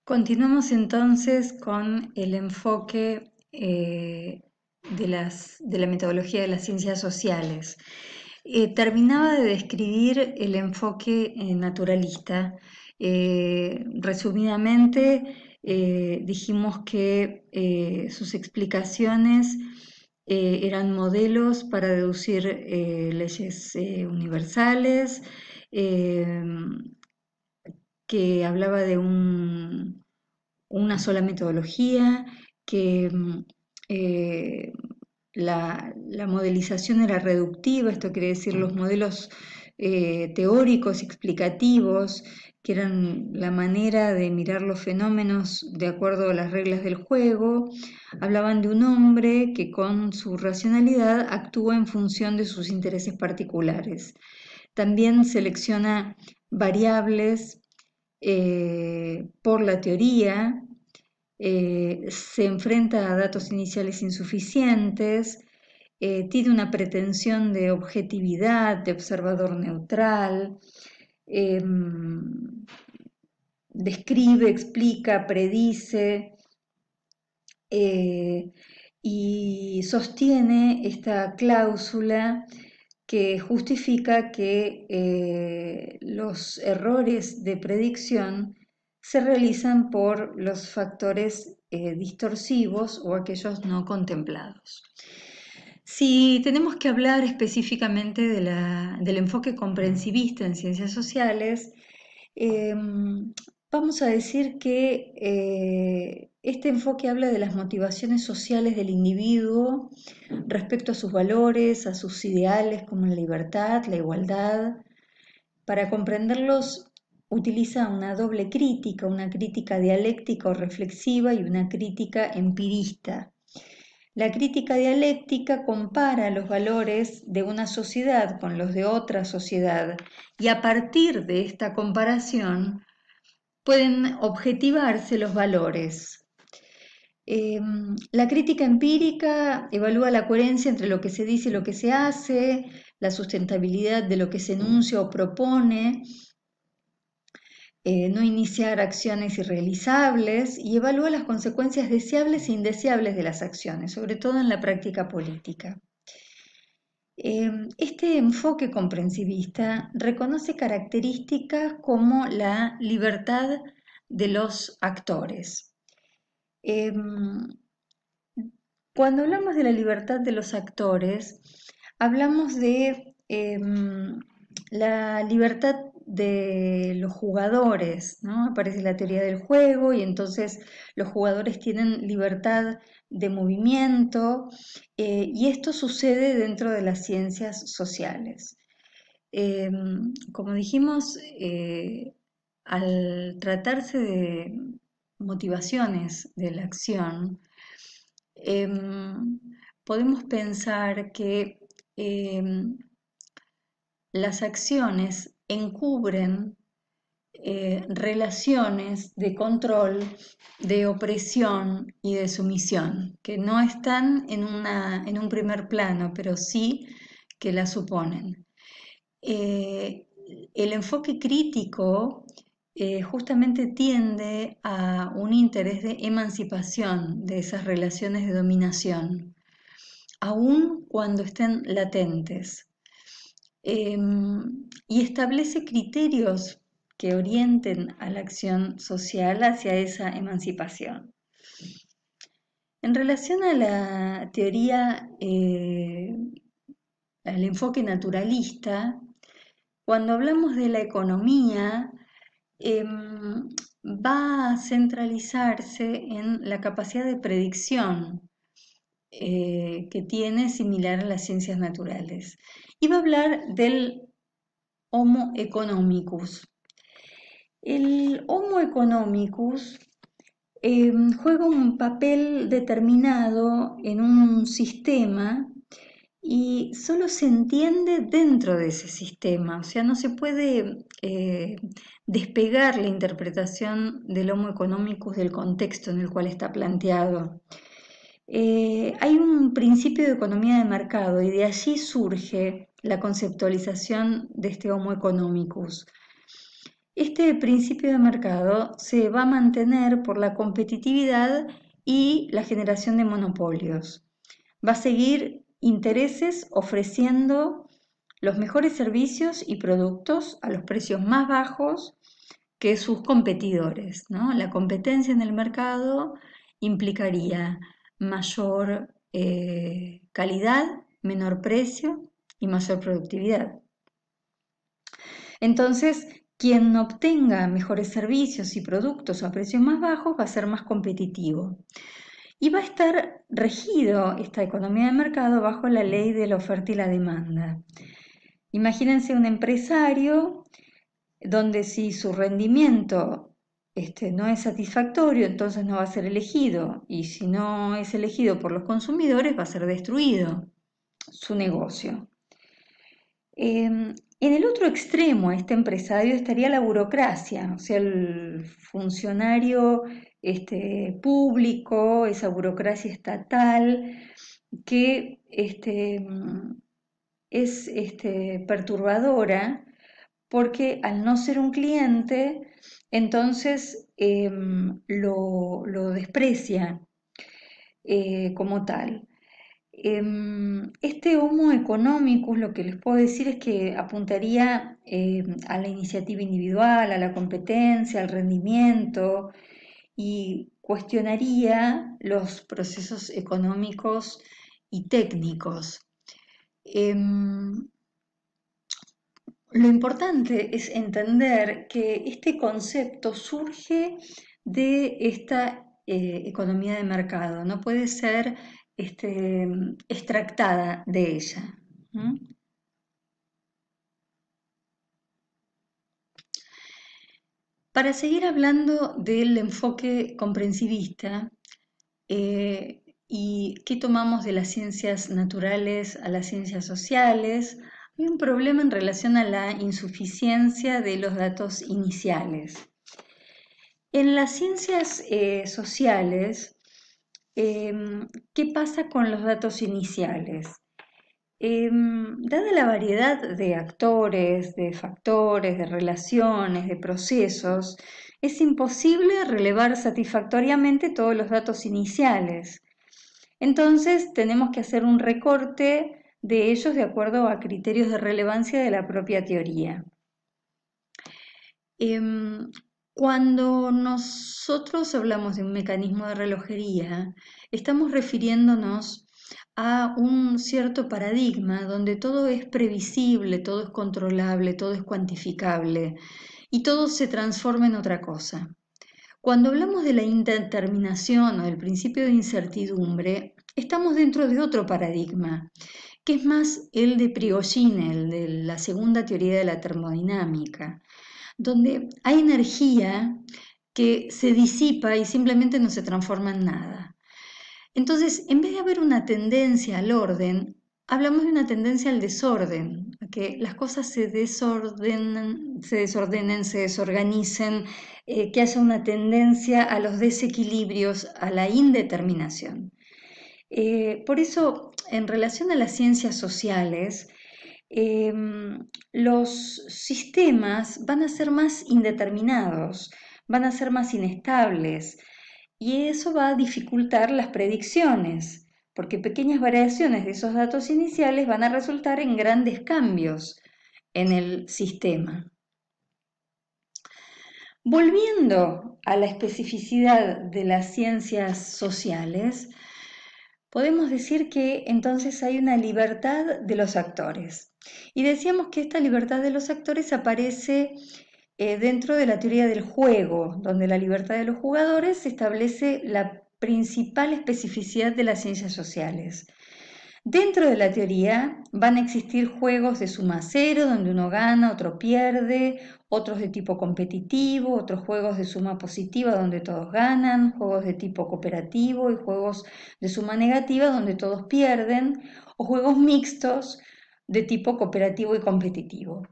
Continuamos entonces con el enfoque de la metodología de las ciencias sociales. Terminaba de describir el enfoque naturalista. Resumidamente, dijimos que sus explicaciones eran modelos para deducir leyes universales, eh, que hablaba de una sola metodología, que eh, la modelización era reductiva, esto quiere decir los modelos teóricos, explicativos, que eran la manera de mirar los fenómenos de acuerdo a las reglas del juego, hablaban de un hombre que con su racionalidad actúa en función de sus intereses particulares. También selecciona variables por la teoría, se enfrenta a datos iniciales insuficientes, tiene una pretensión de objetividad, de observador neutral, eh, describe, explica, predice eh, y sostiene esta cláusula que justifica que los errores de predicción se realizan por los factores distorsivos o aquellos no contemplados. Si tenemos que hablar específicamente del enfoque comprensivista en ciencias sociales, vamos a decir que este enfoque habla de las motivaciones sociales del individuo respecto a sus valores, a sus ideales como la libertad, la igualdad. Para comprenderlos utiliza una doble crítica, una crítica dialéctica o reflexiva y una crítica empirista. La crítica dialéctica compara los valores de una sociedad con los de otra sociedad y a partir de esta comparación pueden objetivarse los valores. La crítica empírica evalúa la coherencia entre lo que se dice y lo que se hace, la sustentabilidad de lo que se enuncia o propone, no iniciar acciones irrealizables y evalúa las consecuencias deseables e indeseables de las acciones, sobre todo en la práctica política. Este enfoque comprensivista reconoce características como la libertad de los actores. Cuando hablamos de la libertad de los actores, hablamos de la libertad de los jugadores, ¿no? Aparece la teoría del juego y entonces los jugadores tienen libertad de movimiento y esto sucede dentro de las ciencias sociales. Como dijimos, al tratarse de motivaciones de la acción, podemos pensar que las acciones encubren relaciones de control, de opresión y de sumisión, que no están en un primer plano, pero sí que la suponen. El enfoque crítico justamente tiende a un interés de emancipación de esas relaciones de dominación, aun cuando estén latentes, y establece criterios que orienten a la acción social hacia esa emancipación. En relación a la teoría, al enfoque naturalista, cuando hablamos de la economía, va a centralizarse en la capacidad de predicción que tiene similar a las ciencias naturales. Y va a hablar del Homo economicus. El Homo economicus juega un papel determinado en un sistema y solo se entiende dentro de ese sistema, o sea, no se puede despegar la interpretación del Homo economicus del contexto en el cual está planteado. Hay un principio de economía de mercado y de allí surge la conceptualización de este Homo economicus. Este principio de mercado se va a mantener por la competitividad y la generación de monopolios. Va a seguir intereses ofreciendo los mejores servicios y productos a los precios más bajos que sus competidores, ¿no? La competencia en el mercado implicaría mayor calidad, menor precio y mayor productividad. Entonces, quien obtenga mejores servicios y productos a precios más bajos va a ser más competitivo. Y va a estar regido esta economía de mercado bajo la ley de la oferta y la demanda. Imagínense un empresario donde si su rendimiento no es satisfactorio, entonces no va a ser elegido, y si no es elegido por los consumidores, va a ser destruido su negocio. En el otro extremo, este empresario, estaría la burocracia, o sea, el funcionario público, esa burocracia estatal que es perturbadora porque al no ser un cliente, entonces lo desprecia como tal. Este Homo economicus, lo que les puedo decir es que apuntaría a la iniciativa individual, a la competencia, al rendimiento y cuestionaría los procesos económicos y técnicos. Lo importante es entender que este concepto surge de esta economía de mercado, no puede ser extractada de ella. Para seguir hablando del enfoque comprensivista y qué tomamos de las ciencias naturales a las ciencias sociales, hay un problema en relación a la insuficiencia de los datos iniciales. En las ciencias sociales, ¿qué pasa con los datos iniciales? Dada la variedad de actores, de factores, de relaciones, de procesos, es imposible relevar satisfactoriamente todos los datos iniciales. Entonces tenemos que hacer un recorte de ellos de acuerdo a criterios de relevancia de la propia teoría. Cuando nosotros hablamos de un mecanismo de relojería, estamos refiriéndonos a un cierto paradigma donde todo es previsible, todo es controlable, todo es cuantificable y todo se transforma en otra cosa. Cuando hablamos de la indeterminación o del principio de incertidumbre, estamos dentro de otro paradigma, que es más el de Prigogine, el de la segunda teoría de la termodinámica, donde hay energía que se disipa y simplemente no se transforma en nada. Entonces, en vez de haber una tendencia al orden, hablamos de una tendencia al desorden, a que las cosas se desordenen, se desorganicen, que haya una tendencia a los desequilibrios, a la indeterminación. Por eso, en relación a las ciencias sociales, los sistemas van a ser más indeterminados, van a ser más inestables y eso va a dificultar las predicciones, porque pequeñas variaciones de esos datos iniciales van a resultar en grandes cambios en el sistema. Volviendo a la especificidad de las ciencias sociales, podemos decir que entonces hay una libertad de los actores. Y decíamos que esta libertad de los actores aparece dentro de la teoría del juego, donde la libertad de los jugadores establece la principal especificidad de las ciencias sociales. Dentro de la teoría van a existir juegos de suma cero, donde uno gana, otro pierde, otros de tipo competitivo, otros juegos de suma positiva, donde todos ganan, juegos de tipo cooperativo y juegos de suma negativa, donde todos pierden, o juegos mixtos de tipo cooperativo y competitivo.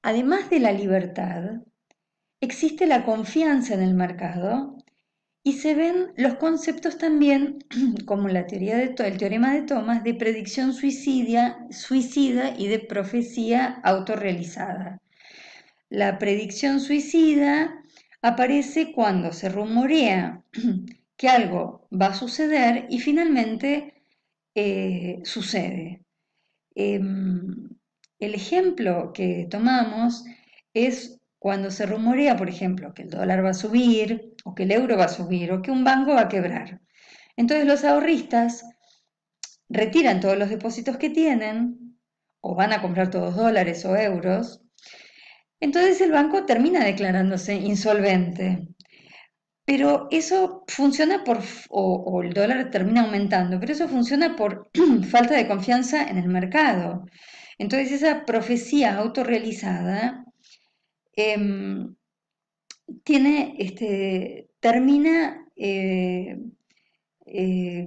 Además de la libertad, existe la confianza en el mercado y se ven los conceptos también, como la teoría el teorema de Thomas, de predicción suicida y de profecía autorrealizada. La predicción suicida aparece cuando se rumorea que algo va a suceder y finalmente sucede. El ejemplo que tomamos es cuando se rumorea, por ejemplo, que el dólar va a subir, o que el euro va a subir, o que un banco va a quebrar. Entonces los ahorristas retiran todos los depósitos que tienen, o van a comprar todos dólares o euros. Entonces el banco termina declarándose insolvente. Pero eso funciona o el dólar termina aumentando, pero eso funciona por falta de confianza en el mercado. Entonces esa profecía autorrealizada em, termina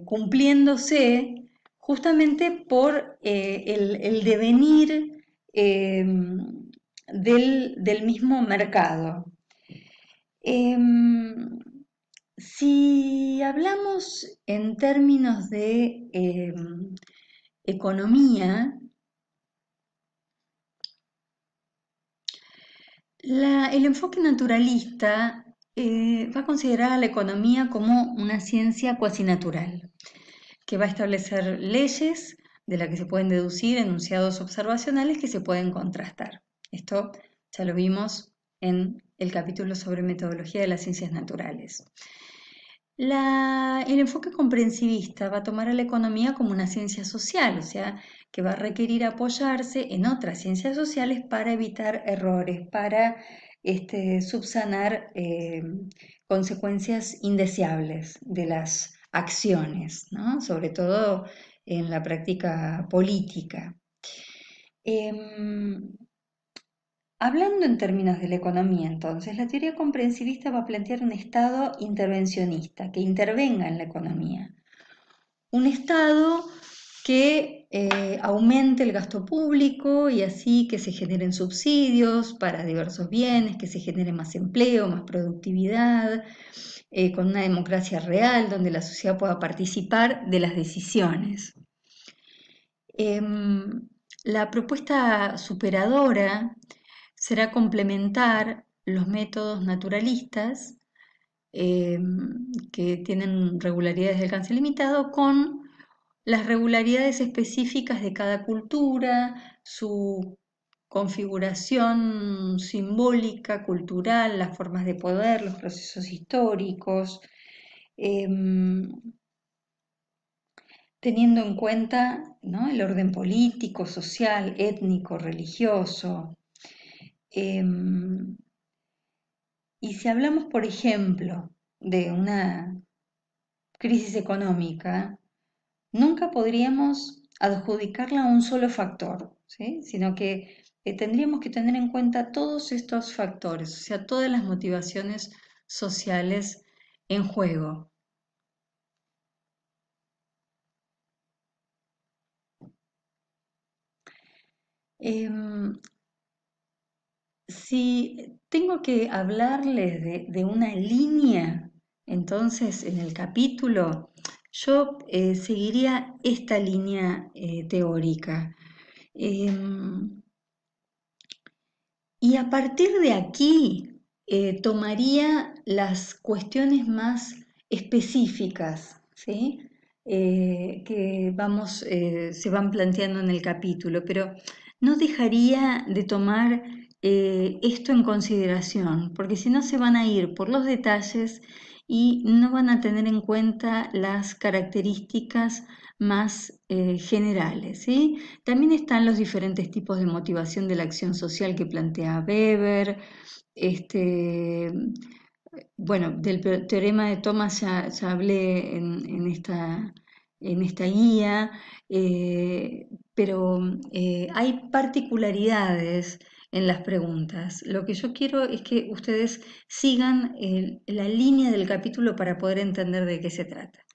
cumpliéndose justamente por el devenir del mismo mercado. Em, si hablamos en términos de economía, el enfoque naturalista va a considerar a la economía como una ciencia cuasi natural, que va a establecer leyes de las que se pueden deducir enunciados observacionales que se pueden contrastar. Esto ya lo vimos en el capítulo sobre metodología de las ciencias naturales. El enfoque comprensivista va a tomar a la economía como una ciencia social, o sea, que va a requerir apoyarse en otras ciencias sociales para evitar errores, para subsanar consecuencias indeseables de las acciones, ¿no? Sobre todo en la práctica política. Em, Hablando en términos de la economía, entonces, la teoría comprensivista va a plantear un Estado intervencionista, que intervenga en la economía. Un Estado que aumente el gasto público y así que se generen subsidios para diversos bienes, que se genere más empleo, más productividad, con una democracia real donde la sociedad pueda participar de las decisiones. La propuesta superadora será complementar los métodos naturalistas que tienen regularidades de alcance limitado con las regularidades específicas de cada cultura, su configuración simbólica, cultural, las formas de poder, los procesos históricos, em, teniendo en cuenta, ¿no?, el orden político, social, étnico, religioso. Y si hablamos, por ejemplo, de una crisis económica, nunca podríamos adjudicarla a un solo factor, ¿sí? Sino que tendríamos que tener en cuenta todos estos factores, o sea, todas las motivaciones sociales en juego. Em, Si tengo que hablarles de una línea, entonces en el capítulo, yo seguiría esta línea teórica. Em, y a partir de aquí tomaría las cuestiones más específicas, ¿sí? Que se van planteando en el capítulo, pero no dejaría de tomar esto en consideración, porque si no se van a ir por los detalles y no van a tener en cuenta las características más generales, ¿sí? También están los diferentes tipos de motivación de la acción social que plantea Weber. Este, bueno, del teorema de Thomas ya hablé en esta guía, pero hay particularidades en las preguntas. Lo que yo quiero es que ustedes sigan la línea del capítulo para poder entender de qué se trata.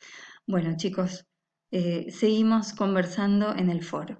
Bueno, chicos, seguimos conversando en el foro.